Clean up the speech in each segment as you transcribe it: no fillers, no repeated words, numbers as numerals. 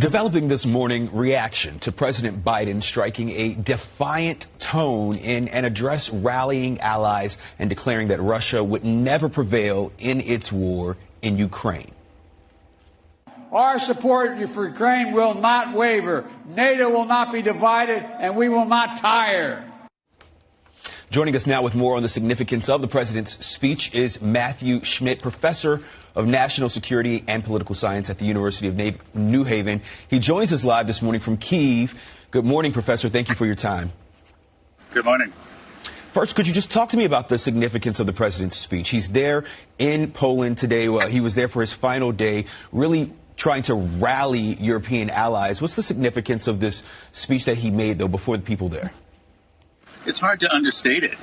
Developing this morning, reaction to President Biden striking a defiant tone in an address rallying allies and declaring that Russia would never prevail in its war in Ukraine. Our support for Ukraine will not waver. NATO will not be divided, and we will not tire. Joining us now with more on the significance of the president's speech is Matthew Schmidt, professor of national security and political science at the University of New Haven. He joins us live this morning from Kyiv. Good morning, Professor. Thank you for your time. Good morning. First, could you just talk to me about the significance of the president's speech? He's there in Poland today. Well, he was there for his final day, really trying to rally European allies. What's the significance of this speech that he made, though, before the people there? It's hard to understate it.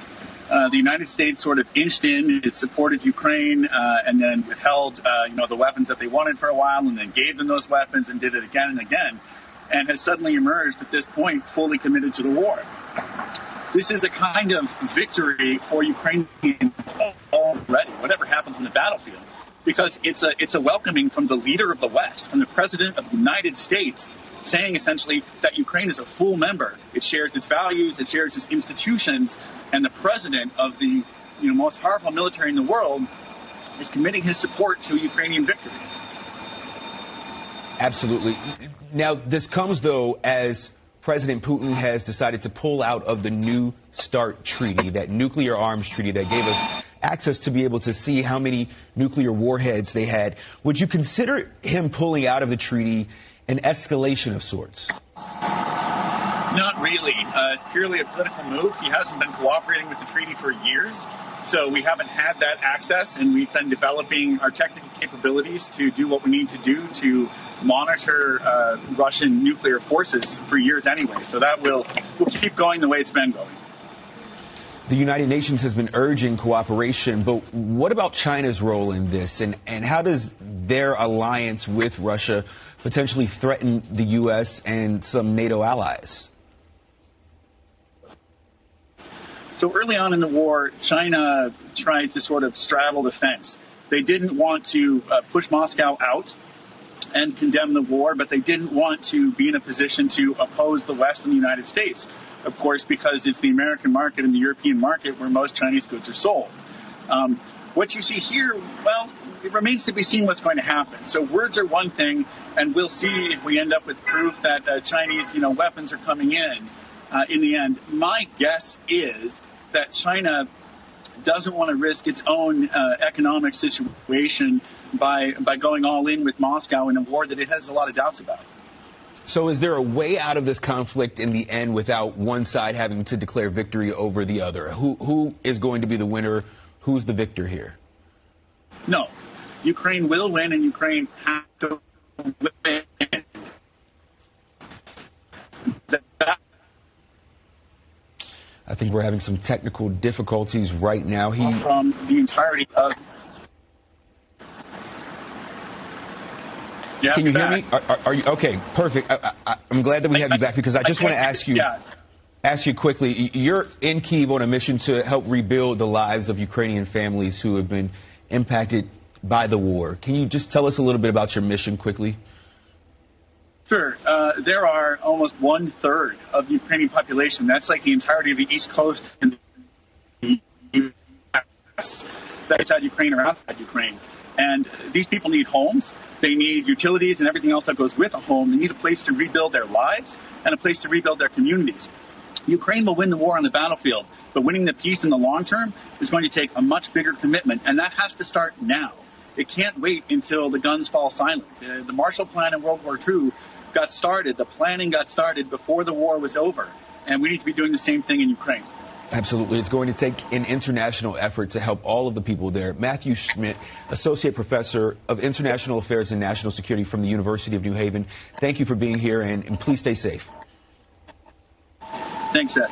The United States sort of inched in. It supported Ukraine and then withheld, the weapons that they wanted for a while, and then gave them those weapons and did it again and again, and has suddenly emerged at this point fully committed to the war. This is a kind of victory for Ukrainians already, whatever happens on the battlefield, because it's a welcoming from the leader of the West, from the President of the United States, saying essentially that Ukraine is a full member. It shares its values, it shares its institutions, and the president of the most powerful military in the world is committing his support to Ukrainian victory. Absolutely. Now, this comes, though, as President Putin has decided to pull out of the New START treaty, that nuclear arms treaty that gave us access to be able to see how many nuclear warheads they had. Would you consider him pulling out of the treaty an escalation of sorts? Not really. It's purely a political move. He hasn't been cooperating with the treaty for years, so we haven't had that access, and we've been developing our technical capabilities to do what we need to do to monitor Russian nuclear forces for years anyway. So that will keep going the way it's been going. The United Nations has been urging cooperation, but what about China's role in this, and how does their alliance with Russia potentially threaten the U.S. and some NATO allies? So early on in the war, China tried to sort of straddle the fence. They didn't want to push Moscow out and condemn the war, but they didn't want to be in a position to oppose the West and the United States, of course, because it's the American market and the European market where most Chinese goods are sold. What you see here, well, it remains to be seen what's going to happen. So words are one thing, and we'll see if we end up with proof that Chinese, weapons are coming in the end. My guess is that China doesn't want to risk its own economic situation by going all in with Moscow in a war that it has a lot of doubts about. So is there a way out of this conflict in the end without one side having to declare victory over the other? Who is going to be the winner? Who's the victor here? No. Ukraine will win, and Ukraine has to win. I think we're having some technical difficulties right now. From the entirety of... Can you hear me? Are you okay? Perfect. I'm glad that we have you back, because I just want to ask you quickly. You're in Kyiv on a mission to help rebuild the lives of Ukrainian families who have been impacted by the war. Can you just tell us a little bit about your mission quickly? Sure. There are almost 1/3 of the Ukrainian population. That's like the entirety of the East Coast and the U.S. That's inside Ukraine or outside Ukraine. And these people need homes. They need utilities and everything else that goes with a home. They need a place to rebuild their lives and a place to rebuild their communities. Ukraine will win the war on the battlefield, but winning the peace in the long term is going to take a much bigger commitment, and that has to start now. It can't wait until the guns fall silent. The Marshall Plan in World War II got started, the planning got started before the war was over, and we need to be doing the same thing in Ukraine. Absolutely. It's going to take an international effort to help all of the people there. Matthew Schmidt, Associate Professor of International Affairs and National Security from the University of New Haven. Thank you for being here, and please stay safe. Thanks, Ed.